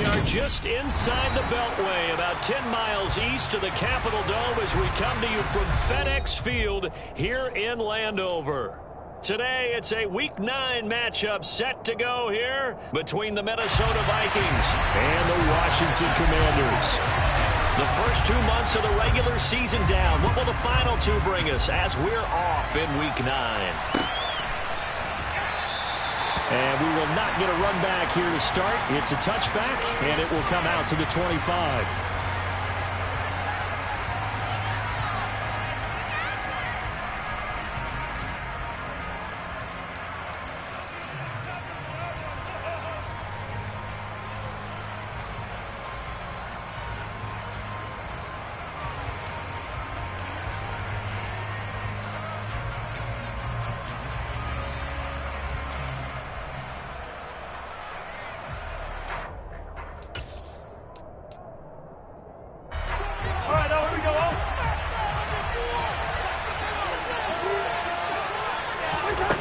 are just inside the Beltway, about 10 miles east of the Capitol Dome as we come to you from FedEx Field here in Landover. Today, it's a Week 9 matchup set to go here between the Minnesota Vikings and the Washington Commanders. The first 2 months of the regular season down. What will the final 2 bring us as we're off in Week 9? And we will not get a run back here to start. It's a touchback, and it will come out to the 25.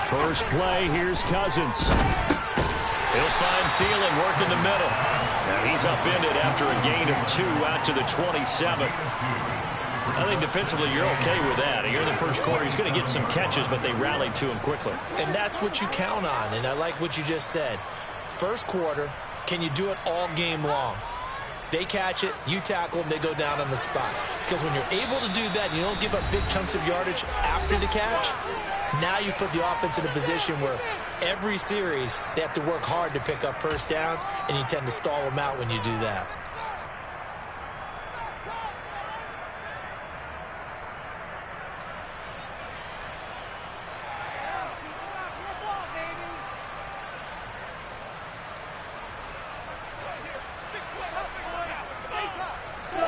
First play, here's Cousins. He'll find Thielen working the middle. Now he's upended after a gain of 2 out to the 27. I think defensively you're okay with that. Here in the first quarter, he's going to get some catches, but they rallied to him quickly. And that's what you count on, and I like what you just said. First quarter, can you do it all game long? They catch it, you tackle them, they go down on the spot. Because when you're able to do that, you don't give up big chunks of yardage after the catch. Now you put the offense in a position where every series they have to work hard to pick up first downs, and you tend to stall them out when you do that.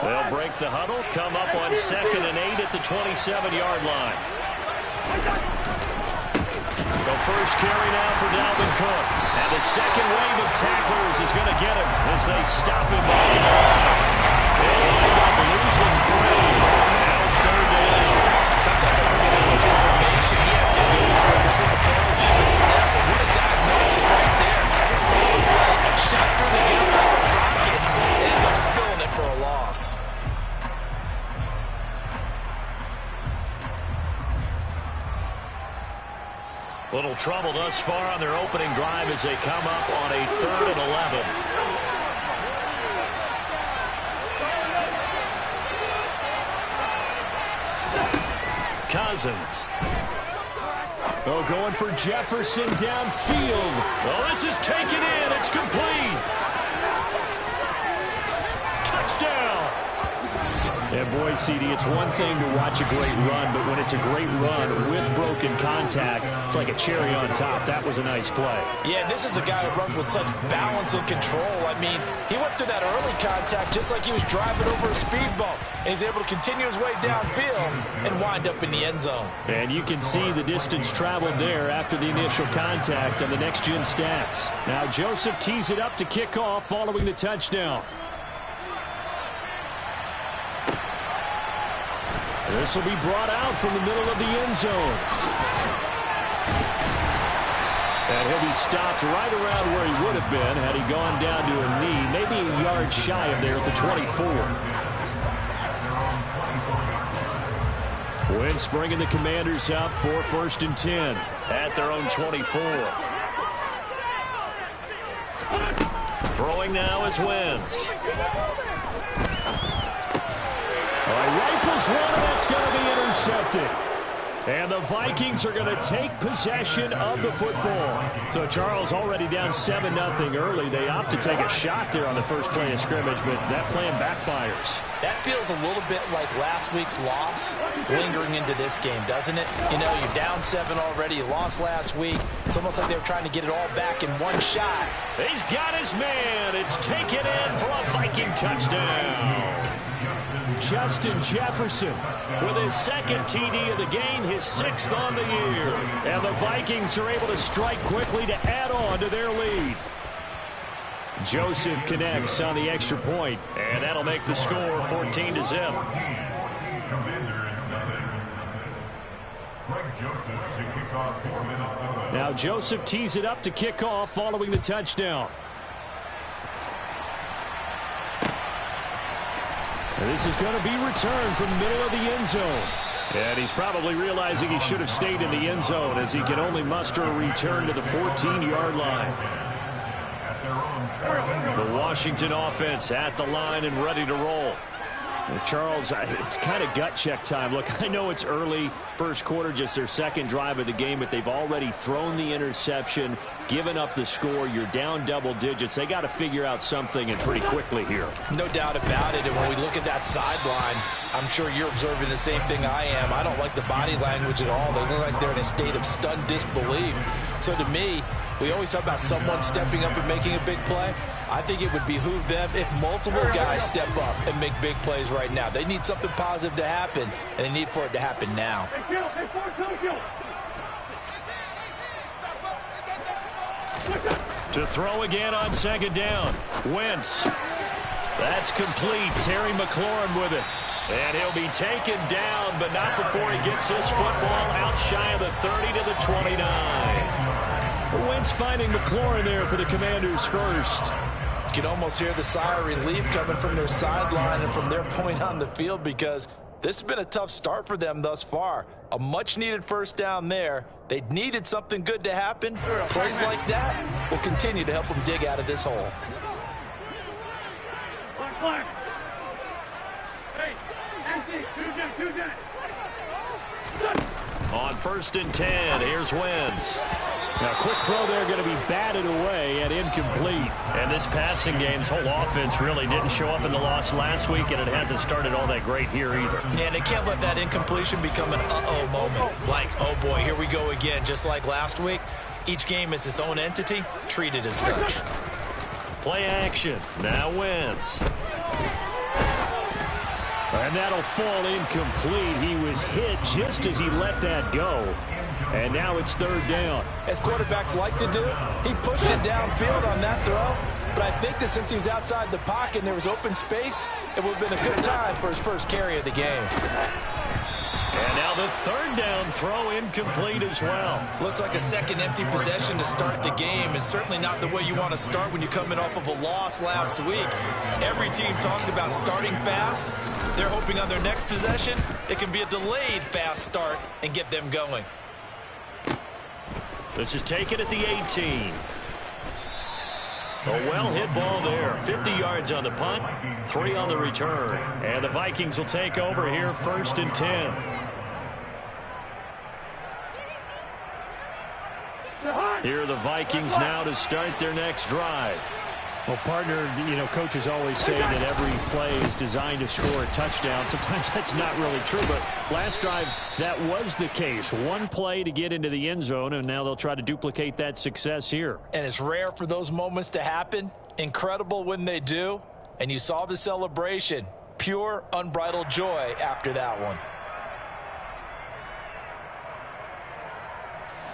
They'll break the huddle, come up on 2nd and 8 at the 27-yard line. The first carry now for Dalvin Cook. And the second wave of tacklers is going to get him as they stop him on the ground. They'll wind up losing 3. Now it's 3rd down. Sometimes I forget how much information he has to do to it before the ball's even snapped. But what a diagnosis right there. Saw the play, shot through the gap like a rocket, ends up spilling it for a loss. Little trouble thus far on their opening drive as they come up on a 3rd and 11. Cousins. Oh, going for Jefferson downfield. Oh, this is taken in. It's complete. Touchdown. And boy, CD, it's one thing to watch a great run, but when it's a great run with broken contact, it's like a cherry on top. That was a nice play. Yeah, this is a guy who runs with such balance and control. I mean, he went through that early contact just like he was driving over a speed bump. And he's able to continue his way downfield and wind up in the end zone. And you can see the distance traveled there after the initial contact on the next-gen stats. Now Joseph tees it up to kick off following the touchdown. This will be brought out from the middle of the end zone. And he'll be stopped right around where he would have been had he gone down to a knee, maybe a yard shy of there at the 24. Wentz bringing the Commanders up for 1st and 10 at their own 24. Throwing now is Wentz. Rifles one, and that's going to be intercepted. And the Vikings are going to take possession of the football. So Charles already down 7-0 early. They opt to take a shot there on the first play of scrimmage, but that plan backfires. That feels a little bit like last week's loss lingering into this game, doesn't it? You know, you're down 7 already. You lost last week. It's almost like they were trying to get it all back in one shot. He's got his man. It's taken in for a Viking touchdown. Justin Jefferson with his 2nd TD of the game, his 6th on the year. And the Vikings are able to strike quickly to add on to their lead. Joseph connects on the extra point, and that'll make the score 14-0. Now Joseph tees it up to kick off following the touchdown. And this is going to be returned from the middle of the end zone. And he's probably realizing he should have stayed in the end zone as he can only muster a return to the 14-yard line. The Washington offense at the line and ready to roll. Charles, it's kind of gut check time. Look, I know it's early, first quarter, just their second drive of the game, but they've already thrown the interception, given up the score. You're down double digits. They got to figure out something, and pretty quickly here. No doubt about it. And when we look at that sideline, I'm sure you're observing the same thing I am. I don't like the body language at all. They look like they're in a state of stunned disbelief. So to me, we always talk about someone stepping up and making a big play. I think it would behoove them if multiple guys step up and make big plays right now. They need something positive to happen, and they need for it to happen now. To throw again on second down. Wentz. That's complete. Terry McLaurin with it. And he'll be taken down, but not before he gets this football out shy of the 30 to the 29. Wentz finding McLaurin there for the Commanders first. You can almost hear the sigh of relief coming from their sideline and from their point on the field, because this has been a tough start for them thus far. A much-needed first down there. They needed something good to happen. Plays like that will continue to help them dig out of this hole. On 1st and 10, here's Wentz. Now, quick throw there, going to be batted away and incomplete. And this passing game's whole offense really didn't show up in the loss last week, and it hasn't started all that great here either. Yeah, and they can't let that incompletion become an uh-oh moment. Like, oh boy, here we go again, just like last week. Each game is its own entity, treated as such. Play action. Now Wentz. And that'll fall incomplete. He was hit just as he let that go. And now it's 3rd down. As quarterbacks like to do, he pushed it downfield on that throw. But I think that since he was outside the pocket and there was open space, it would have been a good time for his first carry of the game. And now the 3rd down throw incomplete as well. Looks like a second empty possession to start the game, and certainly not the way you want to start when you're coming off of a loss last week. Every team talks about starting fast. They're hoping on their next possession it can be a delayed fast start and get them going. This is taken at the 18. A well-hit ball there. 50 yards on the punt, 3 on the return. And the Vikings will take over here 1st and 10. Here are the Vikings now to start their next drive. Well, partner, coaches always say that every play is designed to score a touchdown. Sometimes that's not really true, but last drive, that was the case. One play to get into the end zone, and now they'll try to duplicate that success here. And it's rare for those moments to happen. Incredible when they do. And you saw the celebration. Pure, unbridled joy after that one.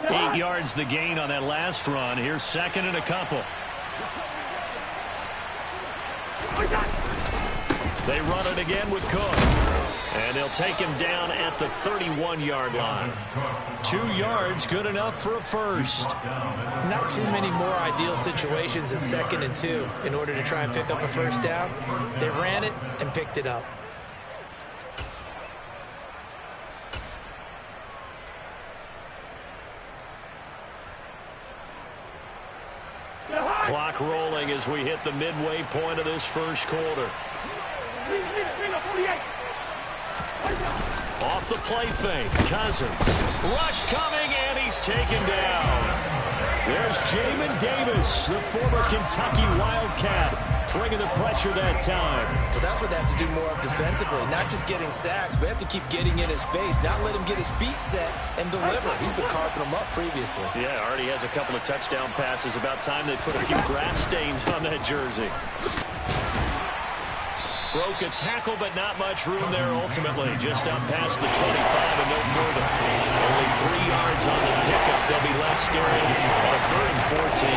8 yards the gain on that last run. Here's 2nd and a couple. They run it again with Cook. And they'll take him down at the 31-yard line. 2 yards, good enough for a first. Not too many more ideal situations at 2nd and 2 in order to try and pick up a first down. They ran it and picked it up. Clock rolling as we hit the midway point of this first quarter. Off the play fake, Cousins. Rush coming, and he's taken down. There's Jamin Davis, the former Kentucky Wildcat, bringing the pressure that time. Well, that's what they have to do more of defensively, not just getting sacks, but they have to keep getting in his face, not let him get his feet set and deliver. He's been carving them up previously. Yeah, already has a couple of touchdown passes. About time they put a few grass stains on that jersey. Broke a tackle, but not much room there ultimately. Just up past the 25 and no further. Only 3 yards on the pickup. They'll be left staring on 3rd and 14.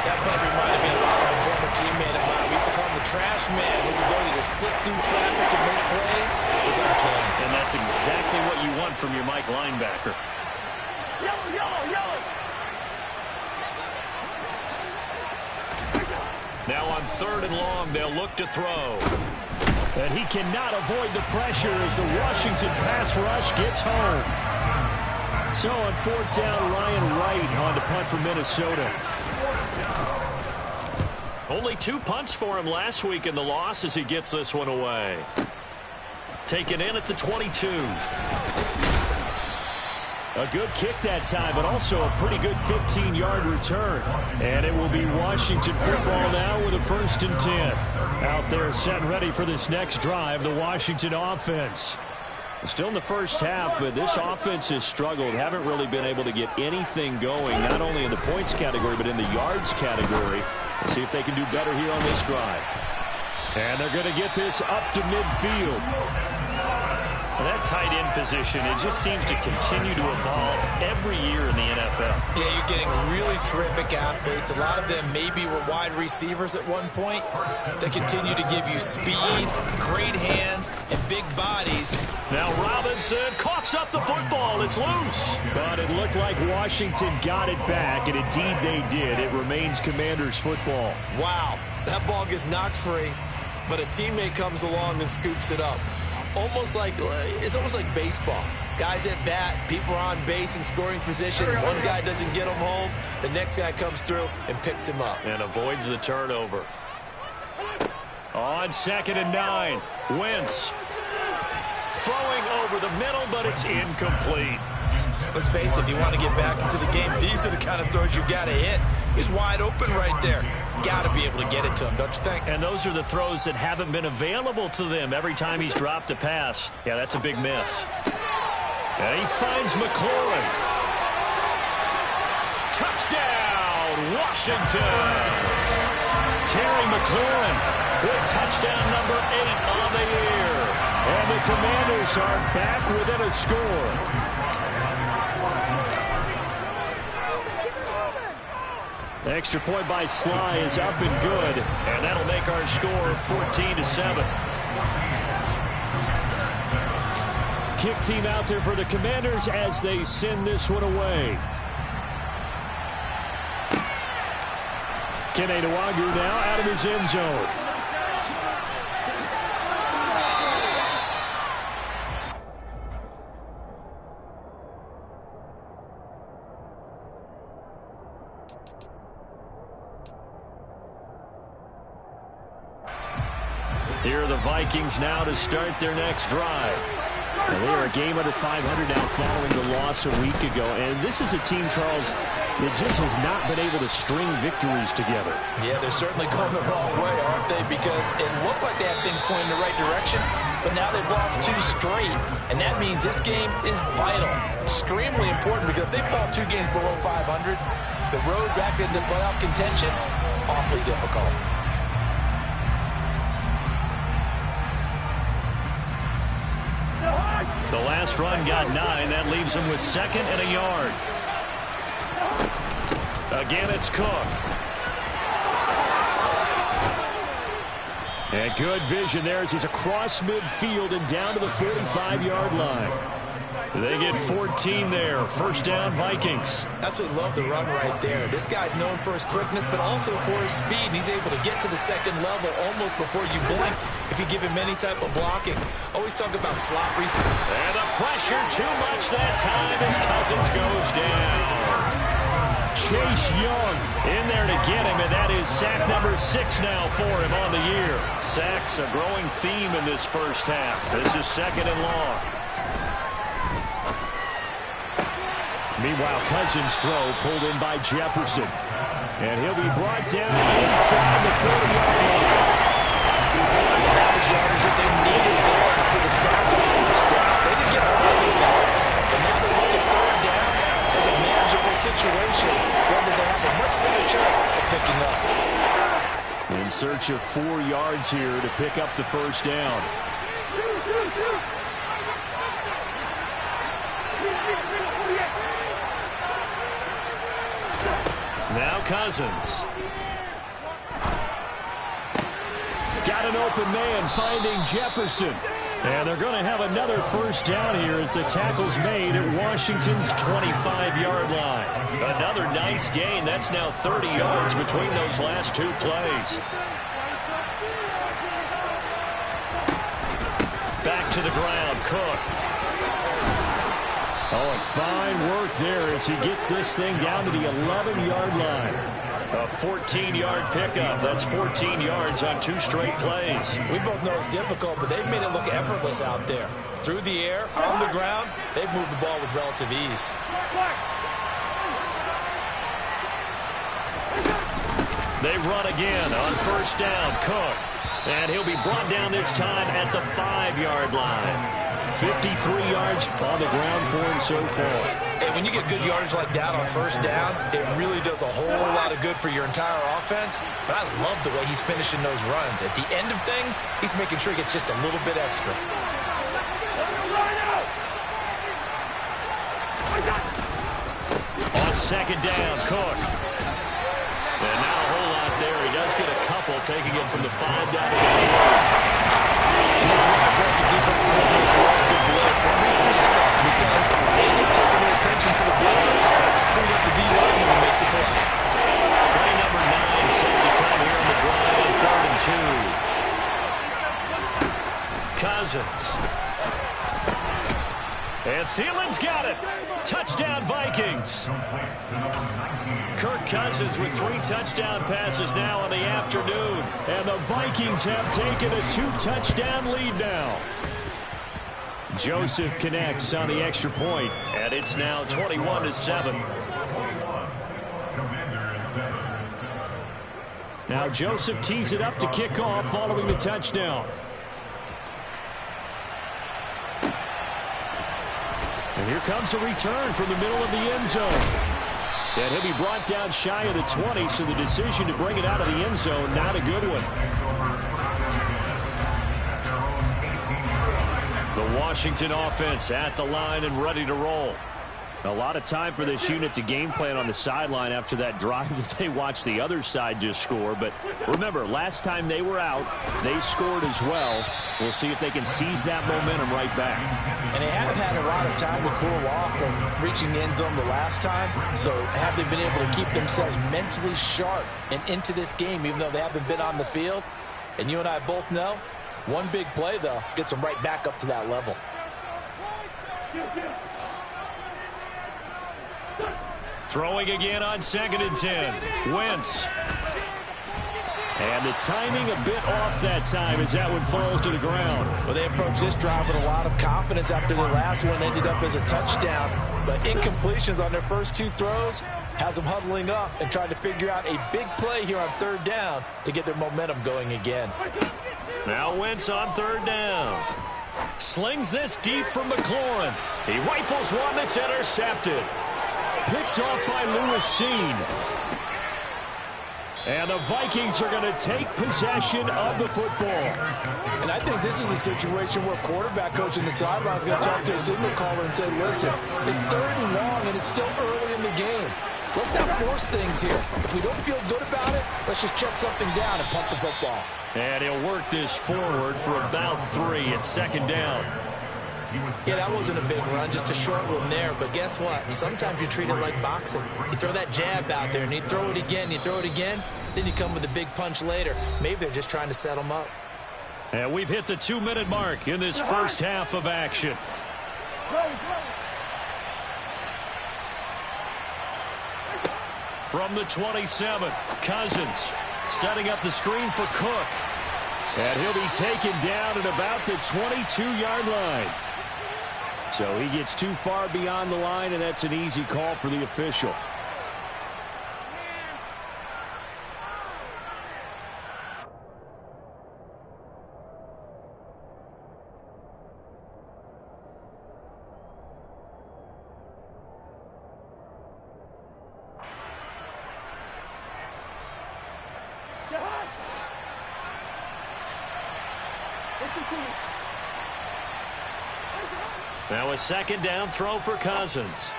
That play reminded me a lot of a former teammate of mine. We used to call him the trash man. His ability to sit through traffic and make plays was uncanny. And that's exactly what you want from your Mike linebacker. Yellow, yellow, yellow. Now on 3rd and long, they'll look to throw. And he cannot avoid the pressure as the Washington pass rush gets home. So on fourth down, Ryan Wright on to punt for Minnesota. Only 2 punts for him last week in the loss as he gets this one away. Taken in at the 22. A good kick that time, but also a pretty good 15-yard return. And it will be Washington football now with a 1st and 10. Out there set and ready for this next drive, the Washington offense. Still in the first half, but this offense has struggled. Haven't really been able to get anything going, not only in the points category, but in the yards category. Let's see if they can do better here on this drive. And they're going to get this up to midfield. That tight end position, it just seems to continue to evolve every year in the NFL. Yeah, you're getting really terrific athletes. A lot of them maybe were wide receivers at one point. They continue to give you speed, great hands, and big bodies. Now Robinson coughs up the football. It's loose. But it looked like Washington got it back, and indeed they did. It remains Commanders football. Wow, that ball gets knocked free, but a teammate comes along and scoops it up. It's almost like baseball. Guys at bat, people are on base in scoring position. One guy doesn't get him home. The next guy comes through and picks him up. And avoids the turnover. On 2nd and 9, Wentz. Throwing over the middle, but it's incomplete. Let's face it, if you want to get back into the game, these are the kind of throws you got to hit. He's wide open right there. Got to be able to get it to him, don't you think? And those are the throws that haven't been available to them every time he's dropped a pass. Yeah, that's a big miss. And he finds McLaurin. Touchdown, Washington. Terry McLaurin with touchdown number 8 on the year. And the Commanders are back within a score. The extra point by Sly is up and good, and that'll make our score 14-7. Kick team out there for the Commanders as they send this one away. Kene Nwangwu now out of his end zone. Here are the Vikings now to start their next drive. And they are a game under 500 now following the loss a week ago. And this is a team, Charles, that just has not been able to string victories together. Yeah, they're certainly going the wrong way, aren't they? Because it looked like they had things pointing in the right direction, but now they've lost 2 straight. And that means this game is vital, extremely important, because if they fall 2 games below 500, the road back into playoff contention, awfully difficult. The last run got 9. That leaves him with 2nd and a yard. Again, it's Cook. And good vision there as he's across midfield and down to the 45-yard line. They get 14 there. 1st down, Vikings. Absolutely love the run right there. This guy's known for his quickness, but also for his speed. And he's able to get to the 2nd level almost before you blink if you give him any type of blocking. Always talk about slot receiver. And the pressure too much that time as Cousins goes down. Chase Young in there to get him, and that is sack number 6 now for him on the year. Sacks a growing theme in this first half. This is 2nd and long. Meanwhile, Cousins' throw pulled in by Jefferson. And he'll be brought down inside the 40-yard line. That was yardage that they needed there for the sack on the first down. They didn't get all of it back. But now they look at 3rd down as a manageable situation, one that they have a much better chance of picking up. In search of 4 yards here to pick up the 1st down. Now Cousins. Got an open man finding Jefferson. And they're going to have another 1st down here as the tackle's made at Washington's 25-yard line. Another nice gain. That's now 30 yards between those last 2 plays. to the ground. Cook. Oh, and fine work there as he gets this thing down to the 11-yard line. A 14-yard pickup. That's 14 yards on 2 straight plays. We both know it's difficult, but they've made it look effortless out there. Through the air, on the ground, they've moved the ball with relative ease. They run again on first down. Cook. And he'll be brought down this time at the 5-yard line. 53 yards on the ground for him so far. Hey, when you get good yardage like that on first down, it really does a whole lot of good for your entire offense. But I love the way he's finishing those runs. At the end of things, he's making sure he gets just a little bit extra. On second down, Cook. And not a whole lot there. He does get a couple, taking it from the 5 down to the 3. And this is why aggressive defensive coordinators love the blitz. It reads the other because they get taking their attention to the blitzers, freed up the D-lineman to make the play. Play number 9 set to come here on the drive on 3rd and 2. Cousins. And Thielen's got it. Touchdown, Vikings. Kirk Cousins with 3 touchdown passes now in the afternoon. And the Vikings have taken a 2-touchdown lead now. Joseph connects on the extra point, and it's now 21-7. Now Joseph tees it up to kick off following the touchdown. And here comes a return from the middle of the end zone. And he'll be brought down shy of the 20, so the decision to bring it out of the end zone, not a good one. The Washington offense at the line and ready to roll. A lot of time for this unit to game plan on the sideline after that drive that they watched the other side just score. But remember, last time they were out, they scored as well. We'll see if they can seize that momentum right back. And they haven't had a lot of time to cool off from reaching the end zone the last time. So have they been able to keep themselves mentally sharp and into this game, even though they haven't been on the field? And you and I both know, one big play, though, gets them right back up to that level. Throwing again on 2nd and 10. Wentz. And the timing a bit off that time as that one falls to the ground. Well, they approached this drive with a lot of confidence after the last one ended up as a touchdown. But incompletions on their first 2 throws has them huddling up and trying to figure out a big play here on 3rd down to get their momentum going again. Now Wentz on 3rd down. Slings this deep from McLaurin. He rifles one that's intercepted. Picked off by Lewis Seen. And the Vikings are going to take possession of the football. And I think this is a situation where quarterback coach in the sideline is going to talk to a signal caller and say, listen, it's 3rd and long and it's still early in the game. Let's not force things here. If we don't feel good about it, let's just shut something down and punt the football. And he'll work this forward for about 3 at 2nd down. Yeah, that wasn't a big run, just a short one there. But guess what? Sometimes you treat it like boxing. You throw that jab out there, and you throw it again, then you come with a big punch later. Maybe they're just trying to set them up. And we've hit the 2-minute mark in this first half of action. From the 27, Cousins setting up the screen for Cook. And he'll be taken down at about the 22-yard line. So he gets too far beyond the line, and that's an easy call for the official. Now a 2nd down throw for Cousins.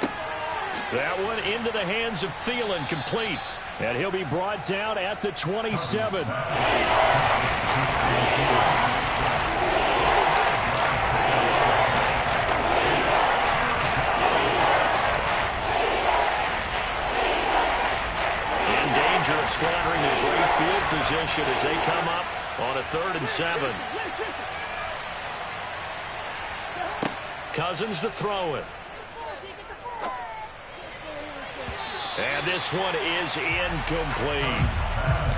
That one into the hands of Thielen, complete. And he'll be brought down at the 27. In danger of squandering a great field position as they come up on a 3rd and 7. Cousins to throw it. And this one is incomplete.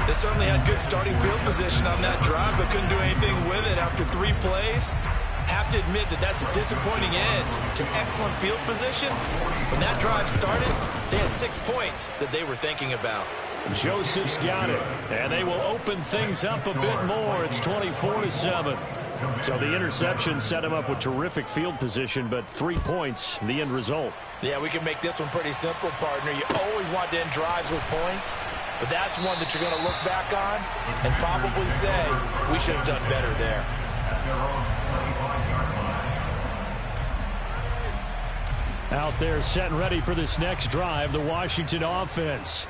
They certainly had good starting field position on that drive, but couldn't do anything with it after 3 plays. Have to admit that that's a disappointing end to excellent field position. When that drive started, they had 6 points that they were thinking about. Joseph's got it, and they will open things up a bit more. It's 24-7. So the interception set him up with terrific field position, but 3 points, the end result. Yeah, we can make this one pretty simple, partner. You always want to end drives with points, but that's one that you're going to look back on and probably say, we should have done better there. Out there set and ready for this next drive, the Washington offense.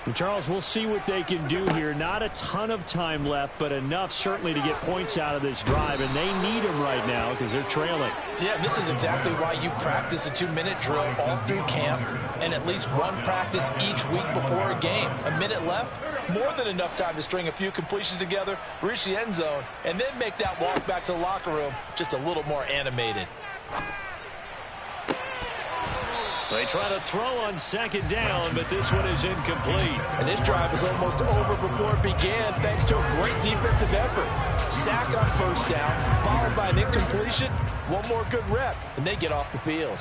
And Charles, we'll see what they can do here. Not a ton of time left, but enough certainly to get points out of this drive, and they need them right now because they're trailing. Yeah, this is exactly why you practice a 2-minute drill all through camp and at least one practice each week before a game. A minute left, more than enough time to string a few completions together, reach the end zone, and then make that walk back to the locker room just a little more animated. They try to throw on second down, but this one is incomplete. And this drive was almost over before it began thanks to a great defensive effort. Sack on first down, followed by an incompletion. One more good rep, and they get off the field.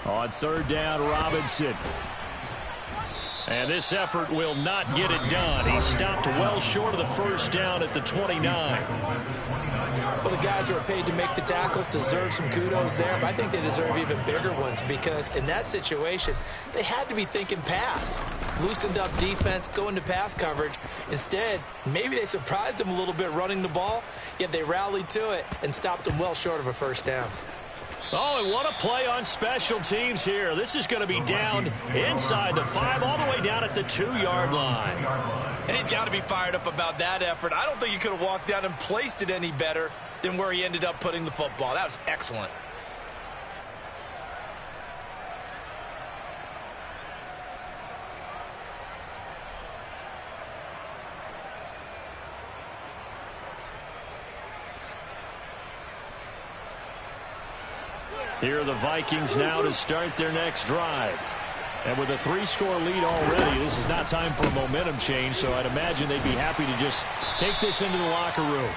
On third down, Robinson. And this effort will not get it done. He stopped well short of the first down at the 29. Well, the guys who are paid to make the tackles deserve some kudos there, but I think they deserve even bigger ones because in that situation, they had to be thinking pass. Loosened up defense, going to pass coverage. Instead, maybe they surprised them a little bit running the ball, yet they rallied to it and stopped them well short of a first down. Oh, and what a play on special teams here. This is going to be down inside the 5, all the way down at the 2-yard line. And he's got to be fired up about that effort. I don't think he could have walked down and placed it any better than where he ended up putting the football. That was excellent. Here are the Vikings now to start their next drive. And with a 3-score lead already, this is not time for a momentum change, so I'd imagine they'd be happy to just take this into the locker room.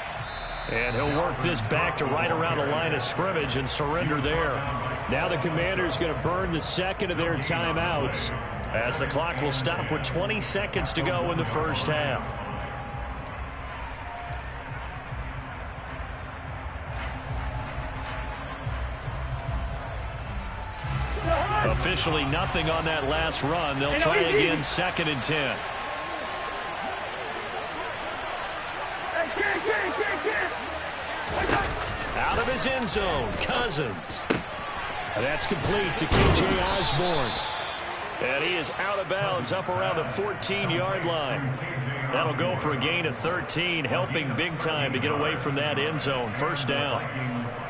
And he'll work this back to right around the line of scrimmage and surrender there. Now the Commander's going to burn the second of their timeouts as the clock will stop with 20 seconds to go in the first half. Officially nothing on that last run. They'll try again 2nd and 10. Out of his end zone, Cousins. That's complete to K.J. Osborne. And he is out of bounds up around the 14-yard line. That'll go for a gain of 13, helping big time to get away from that end zone. First down.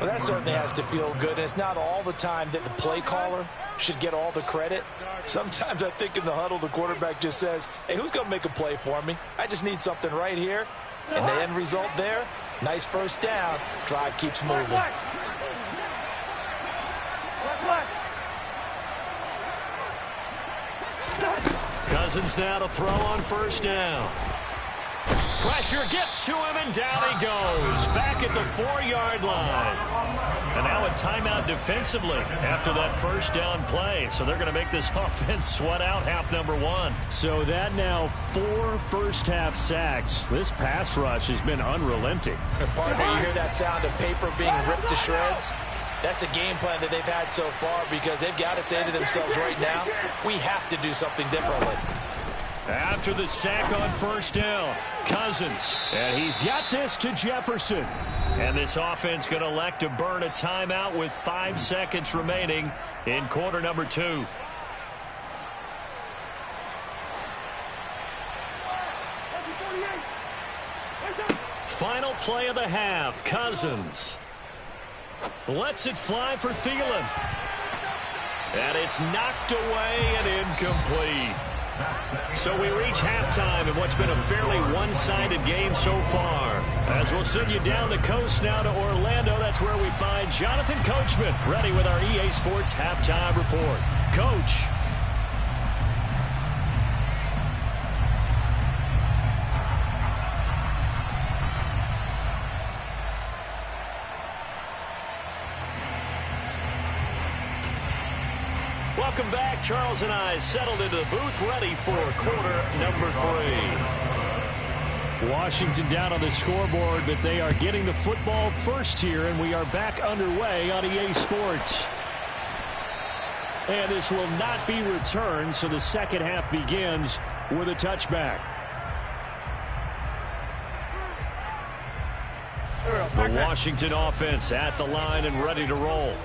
Well, that certainly has to feel good. And it's not all the time that the play caller should get all the credit. Sometimes I think in the huddle, the quarterback just says, hey, who's going to make a play for me? I just need something right here. And the end result there, nice first down. Drive keeps moving. Cousins now to throw on first down. Pressure gets to him, and down he goes. Back at the 4-yard line. And now a timeout defensively after that first down play. So they're going to make this offense sweat out half number 1. So that now 4 first-half sacks. This pass rush has been unrelenting. And partner, you hear that sound of paper being ripped to shreds? That's the game plan that they've had so far because they've got to say to themselves right now, we have to do something differently. After the sack on first down, Cousins. And he's got this to Jefferson. And this offense going to elect to burn a timeout with 5 seconds remaining in quarter number 2. Final play of the half, Cousins. Lets it fly for Thielen. And it's knocked away and incomplete. So we reach halftime in what's been a fairly one-sided game so far. As we'll send you down the coast now to Orlando, that's where we find Jonathan Coachman, ready with our EA Sports Halftime Report. Coach. Welcome back. Charles and I settled into the booth, ready for quarter number 3. Washington down on the scoreboard, but they are getting the football first here, and we are back underway on EA Sports. And this will not be returned, so the second half begins with a touchback. The Washington offense at the line and ready to roll.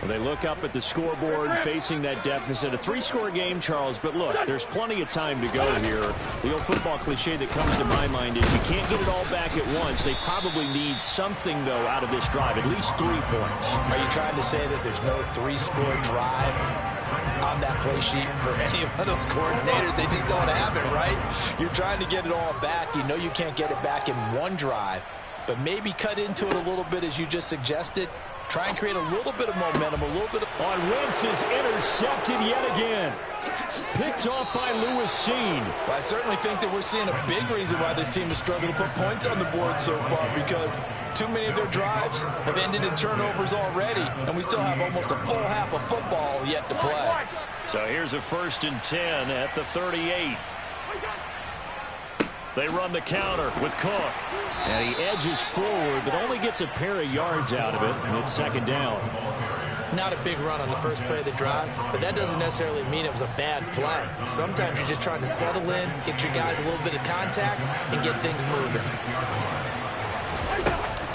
They look up at the scoreboard facing that deficit. A 3-score game, Charles, but look, there's plenty of time to go here. The old football cliche that comes to my mind is you can't get it all back at once. They probably need something, though, out of this drive, at least 3 points. Are you trying to say that there's no 3-score drive on that play sheet for any of those coordinators? They just don't have it, right? You're trying to get it all back. You know you can't get it back in one drive, but maybe cut into it a little bit as you just suggested. Try and create a little bit of momentum, a little bit of... On Wentz is intercepted yet again. Picked off by Lewis Seen. Well, I certainly think that we're seeing a big reason why this team has struggled to put points on the board so far, because too many of their drives have ended in turnovers already, and we still have almost a full half of football yet to play. So here's a 1st and 10 at the 38. They run the counter with Cook. And he edges forward, but only gets a pair of yards out of it, and it's 2nd down. Not a big run on the first play of the drive, but that doesn't necessarily mean it was a bad play. Sometimes you're just trying to settle in, get your guys a little bit of contact, and get things moving.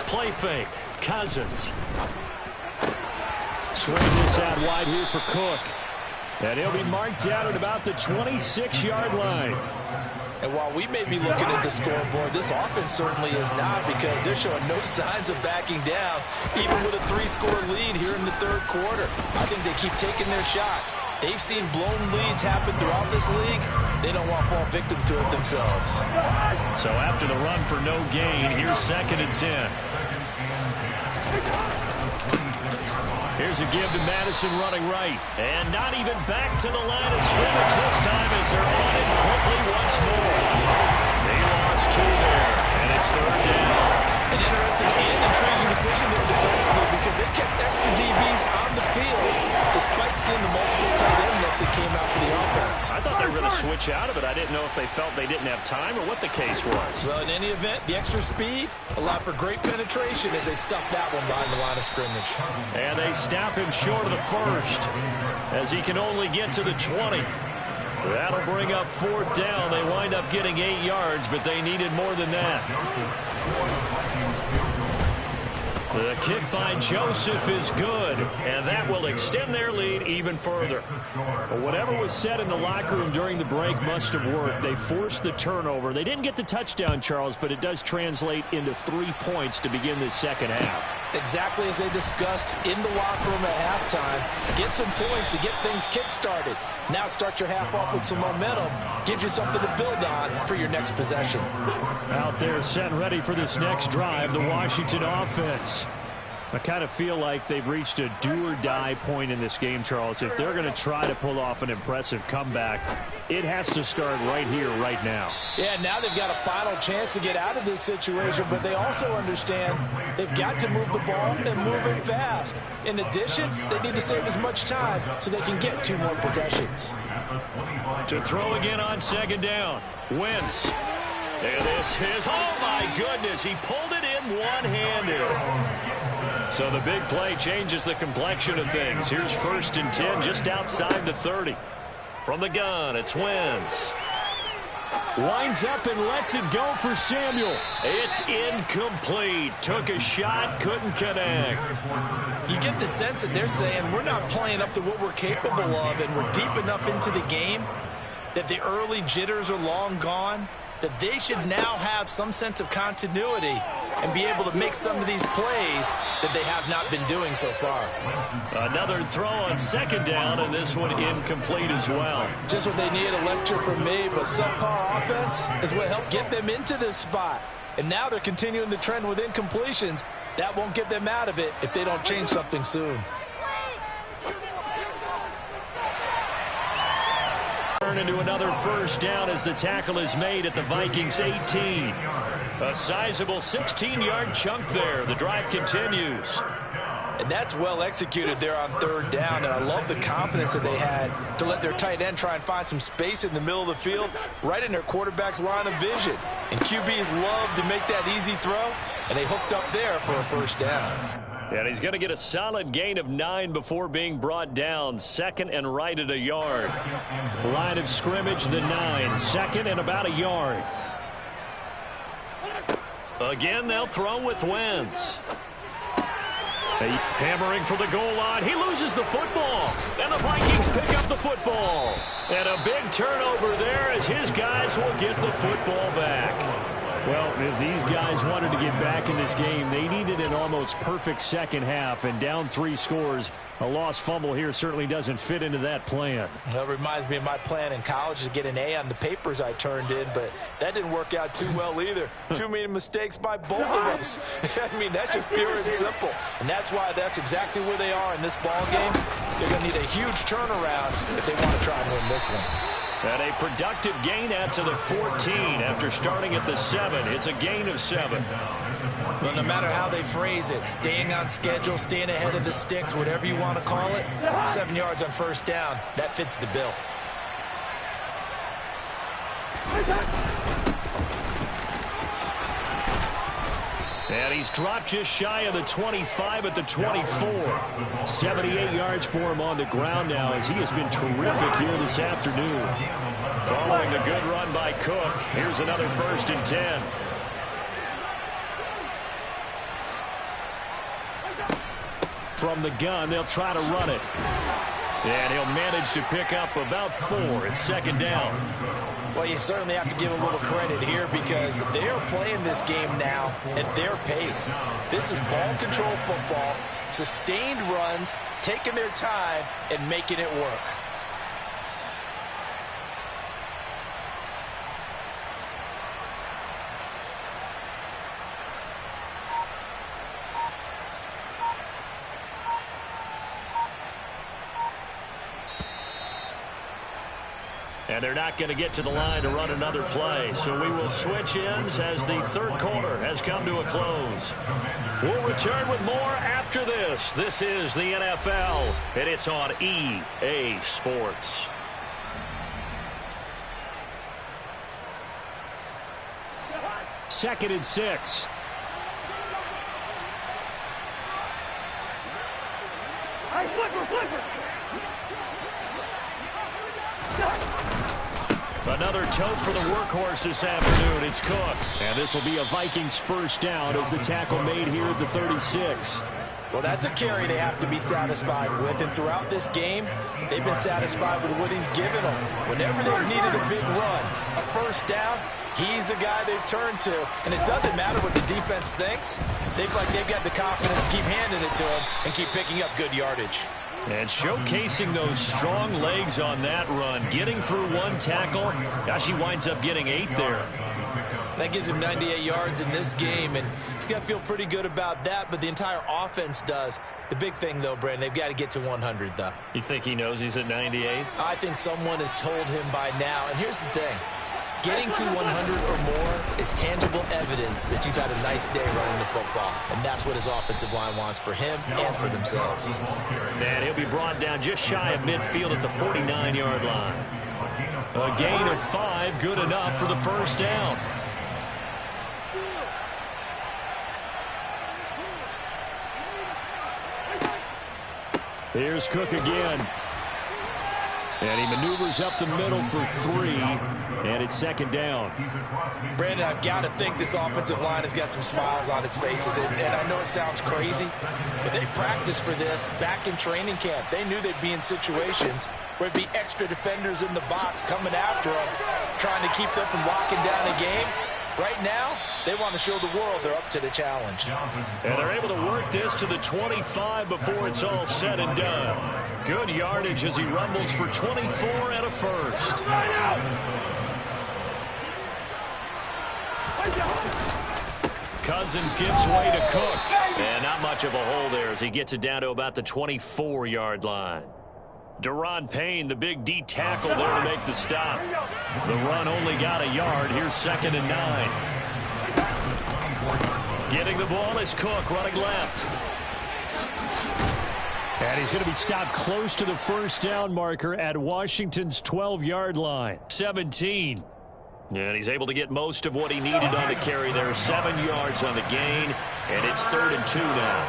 Play fake. Cousins. Swing this out wide here for Cook. And he'll be marked down at about the 26-yard line. And while we may be looking at the scoreboard, this offense certainly is not, because they're showing no signs of backing down, even with a 3-score lead here in the 3rd quarter. I think they keep taking their shots. They've seen blown leads happen throughout this league. They don't want to fall victim to it themselves. So after the run for no gain, here's 2nd and 10. Here's a give to Madison running right. And not even back to the line of scrimmage this time as they're on it quickly once more. They lost 2 there, and it's 3rd down. An interesting and intriguing decision there defensively, because they kept extra DBs on the field despite seeing the multiple tight end look that came out for the offense. I thought they were going to switch out of it. I didn't know if they felt they didn't have time or what the case was. Well, in any event, the extra speed allowed for great penetration as they stuffed that one behind the line of scrimmage. And they snap him short of the 1st as he can only get to the 20. That'll bring up 4th down. They wind up getting 8 yards, but they needed more than that. The kick by Joseph is good, and that will extend their lead even further. But whatever was said in the locker room during the break must have worked. They forced the turnover. They didn't get the touchdown, Charles, but it does translate into 3 points to begin this second half. Exactly as they discussed in the locker room at halftime. Get some points to get things kick-started. Now start your half off with some momentum. Gives you something to build on for your next possession. Out there set and ready for this next drive, the Washington offense. I kind of feel like they've reached a do-or-die point in this game, Charles. If they're going to try to pull off an impressive comeback, it has to start right here, right now. Yeah, now they've got a final chance to get out of this situation, but they also understand they've got to move the ball and move it fast. In addition, they need to save as much time so they can get 2 more possessions. To throw again on 2nd down, Wentz. And this is, oh my goodness, he pulled it in one-handed. So the big play changes the complexion of things. Here's 1st and 10 just outside the 30. From the gun, it's Wentz. Winds up and lets it go for Samuel. It's incomplete. Took a shot, couldn't connect. You get the sense that they're saying we're not playing up to what we're capable of, and we're deep enough into the game that the early jitters are long gone, that they should now have some sense of continuity and be able to make some of these plays that they have not been doing so far. Another throw on second down, and this one incomplete as well. Just what they needed, a lecture from me, but subpar offense is what helped get them into this spot. And now they're continuing the trend with incompletions. That won't get them out of it if they don't change something soon. Turn into another first down as the tackle is made at the Vikings 18. A sizable 16-yard chunk there. The drive continues. And that's well executed there on third down, and I love the confidence that they had to let their tight end try and find some space in the middle of the field, right in their quarterback's line of vision. And QBs love to make that easy throw, and they hooked up there for a first down. And he's going to get a solid gain of 9 before being brought down. Second and right at a yard. Line of scrimmage, the 9. Second and about a yard. Again, they'll throw with Wentz. Hammering for the goal line. He loses the football. And the Vikings pick up the football. And a big turnover there as his guys will get the football back. Well, if these guys wanted to get back in this game, they needed an almost perfect second half. And down 3 scores, a lost fumble here certainly doesn't fit into that plan. That reminds me of my plan in college to get an A on the papers I turned in, but that didn't work out too well either. Too many mistakes by both of us. I mean, that's just pure and simple. And that's why that's exactly where they are in this ball game. They're going to need a huge turnaround if they want to try and win this one. And a productive gain out to the 14 after starting at the 7. It's a gain of 7. Well, no matter how they phrase it, staying on schedule, staying ahead of the sticks, whatever you want to call it, 7 yards on first down, that fits the bill. And he's dropped just shy of the 25 at the 24. 78 yards for him on the ground now as he has been terrific here this afternoon. Following a good run by Cook, here's another 1st and 10. From the gun, they'll try to run it. And he'll manage to pick up about 4. It's second down. Well, you certainly have to give a little credit here because they are playing this game now at their pace. This is ball control football, sustained runs, taking their time, and making it work. And they're not going to get to the line to run another play. So we will switch ends as the third quarter has come to a close. We'll return with more after this. This is the NFL, and it's on EA Sports. Second and 6. Hey, flipper! Another tote for the workhorse this afternoon. It's Cook. And this will be a Vikings first down as the tackle made here at the 36. Well, that's a carry they have to be satisfied with. And throughout this game, they've been satisfied with what he's given them. Whenever they've needed a big run, a first down, he's the guy they've turned to. And it doesn't matter what the defense thinks. They've got the confidence to keep handing it to him and keep picking up good yardage. And showcasing those strong legs on that run. Getting through 1 tackle. Gosh, he winds up getting 8 there. That gives him 98 yards in this game, and he's got to feel pretty good about that, but the entire offense does. The big thing, though, Brandon, they've got to get to 100, though. You think he knows he's at 98? I think someone has told him by now, and here's the thing. Getting to 100 or more is tangible evidence that you've had a nice day running the football, and that's what his offensive line wants for him and for themselves. And he'll be brought down just shy of midfield at the 49-yard line. A gain of 5, good enough for the first down. Here's Cook again. And he maneuvers up the middle for 3, and it's second down. Brandon, I've got to think this offensive line has got some smiles on its faces, and I know it sounds crazy, but they practiced for this back in training camp. They knew they'd be in situations where it'd be extra defenders in the box coming after them, trying to keep them from locking down the game. Right now, they want to show the world they're up to the challenge. And they're able to work this to the 25 before it's all said and done. Good yardage as he rumbles for 24 and a first. Cousins gives way to Cook. And not much of a hole there as he gets it down to about the 24-yard line. Deron Payne, the big D tackle there to make the stop. The run only got a yard. Here's 2nd and 9. Getting the ball is Cook running left. And he's going to be stopped close to the first down marker at Washington's 12-yard line. 17. And he's able to get most of what he needed on the carry there. 7 yards on the gain. And it's 3rd and 2 now.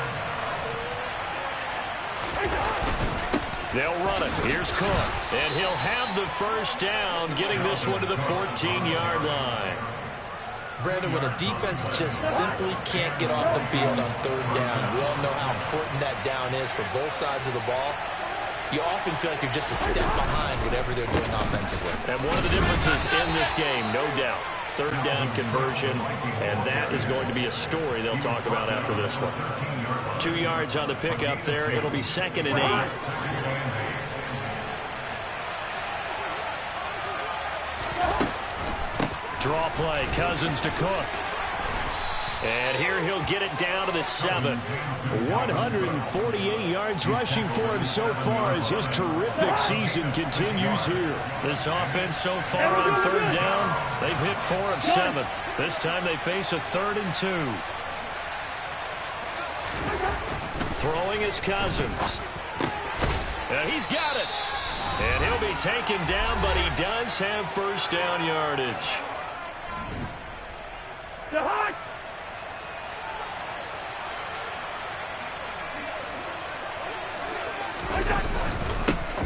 They'll run it. Here's Cook. And he'll have the first down, getting this one to the 14-yard line. Brandon, when a defense just simply can't get off the field on 3rd down, we all know how important that down is for both sides of the ball. You often feel like you're just a step behind whatever they're doing offensively. And one of the differences in this game, no doubt, 3rd down conversion, and that is going to be a story they'll talk about after this one. 2 yards on the pickup there. It'll be 2nd and 8. Draw play, Cousins to Cook. And here he'll get it down to the 7. 148 yards rushing for him so far as his terrific season continues here. This offense so far on 3rd down, they've hit 4 of 7. This time they face a 3rd and 2. Throwing is Cousins. And he's got it. And he'll be taken down, but he does have first down yardage.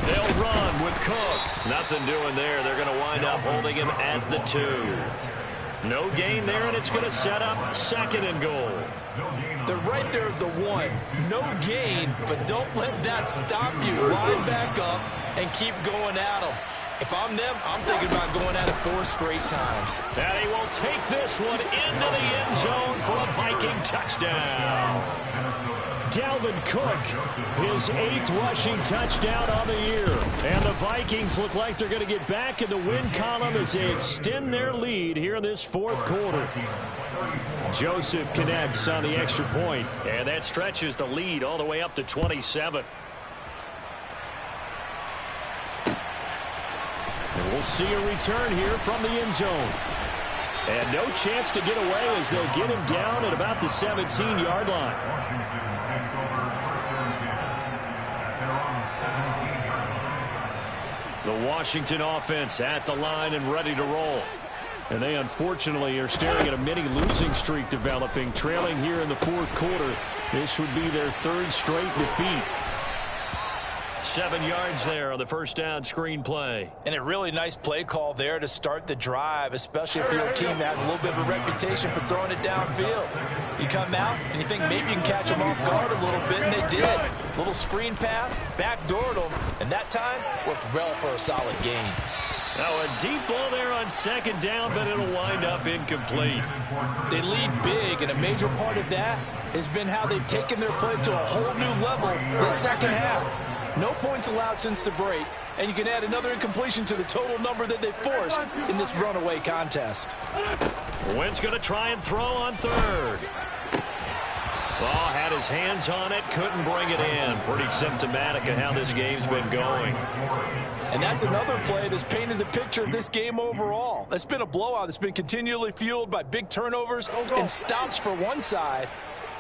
They'll run with Cook. Nothing doing there. They're going to wind up holding him at the 2. No gain there, and it's going to set up 2nd and goal. They're right there at the 1. No gain, but don't let that stop you. Line back up and keep going at them. If I'm them, I'm thinking about going at it 4 straight times. And he will take this one into the end zone for a Viking touchdown. Dalvin Cook, his 8th rushing touchdown on the year. And the Vikings look like they're going to get back in the win column as they extend their lead here in this 4th quarter. Joseph connects on the extra point, and that stretches the lead all the way up to 27. And we'll see a return here from the end zone. And no chance to get away as they'll get him down at about the 17-yard line. The Washington offense at the line and ready to roll. And they unfortunately are staring at a mini losing streak developing, trailing here in the 4th quarter. This would be their 3rd straight defeat. 7 yards there on the first down screen play. And a really nice play call there to start the drive, especially if you're a team that has a little bit of a reputation for throwing it downfield. You come out and you think maybe you can catch them off guard a little bit, and they did. Little screen pass, backdoored them, and that time worked well for a solid gain. Now a deep ball there on 2nd down, but it'll wind up incomplete. They lead big, and a major part of that has been how they've taken their play to a whole new level the 2nd half. No points allowed since the break, and you can add another incompletion to the total number that they forced in this runaway contest. Wentz going to try and throw on 3rd. Ball had his hands on it, couldn't bring it in. Pretty symptomatic of how this game's been going. And that's another play that's painted the picture of this game overall. It's been a blowout. It's been continually fueled by big turnovers and stops for one side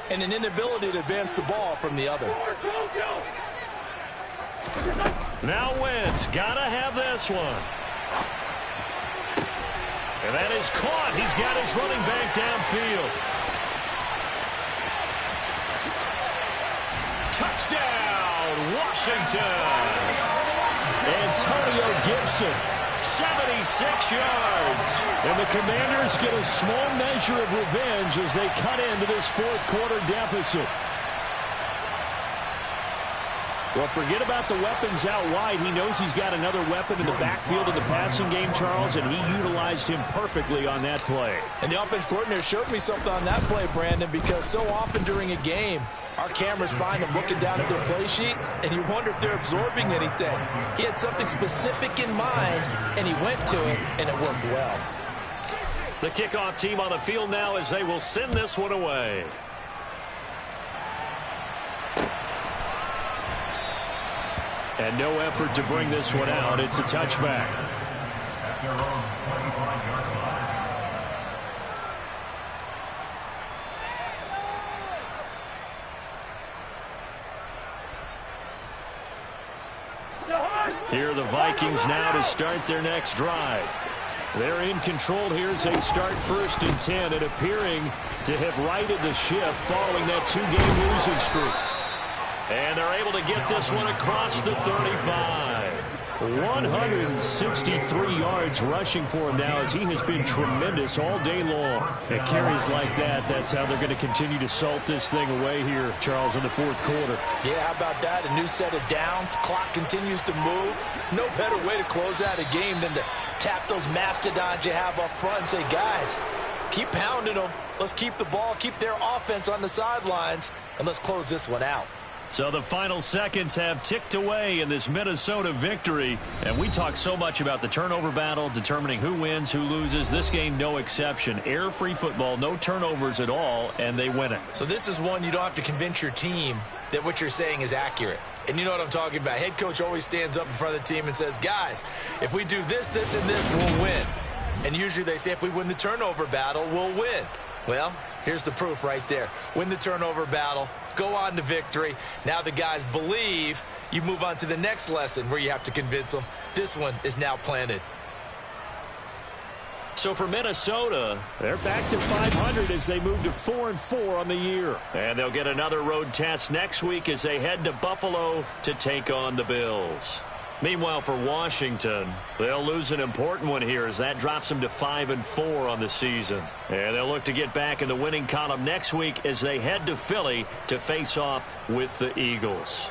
and an inability to advance the ball from the other. Now Wentz got to have this one. And that is caught. He's got his running back downfield. Touchdown, Washington. Antonio Gibson, 76 yards. And the Commanders get a small measure of revenge as they cut into this 4th quarter deficit. Well, forget about the weapons out wide. He knows he's got another weapon in the backfield of the passing game, Charles, and he utilized him perfectly on that play. And the offense coordinator showed me something on that play, Brandon, because so often during a game, our cameras find them looking down at their play sheets, and you wonder if they're absorbing anything. He had something specific in mind, and he went to it, and it worked well. The kickoff team on the field now as they will send this one away. And no effort to bring this one out. It's a touchback. Here are the Vikings now to start their next drive. They're in control here as they start 1st and 10 and appearing to have righted the ship following that 2-game losing streak. And they're able to get this one across the 35. 163 yards rushing for him now as he has been tremendous all day long. At carries like that, that's how they're going to continue to salt this thing away here, Charles, in the 4th quarter. Yeah, how about that? A new set of downs. Clock continues to move. No better way to close out a game than to tap those mastodons you have up front and say, guys, keep pounding them. Let's keep the ball, keep their offense on the sidelines, and let's close this one out. So the final seconds have ticked away in this Minnesota victory. And we talk so much about the turnover battle, determining who wins, who loses. This game, no exception. Air-free football, no turnovers at all, and they win it. So this is one you don't have to convince your team that what you're saying is accurate. And you know what I'm talking about. Head coach always stands up in front of the team and says, guys, if we do this, this, and this, we'll win. And usually they say if we win the turnover battle, we'll win. Well, here's the proof right there. Win the turnover battle. Go on to victory. Now the guys believe. You move on to the next lesson where you have to convince them. This one is now planted. So for Minnesota, they're back to 500 as they move to 4-4 on the year. And they'll get another road test next week as they head to Buffalo to take on the Bills. Meanwhile, for Washington, they'll lose an important one here as that drops them to 5-4 on the season. And they'll look to get back in the winning column next week as they head to Philly to face off with the Eagles.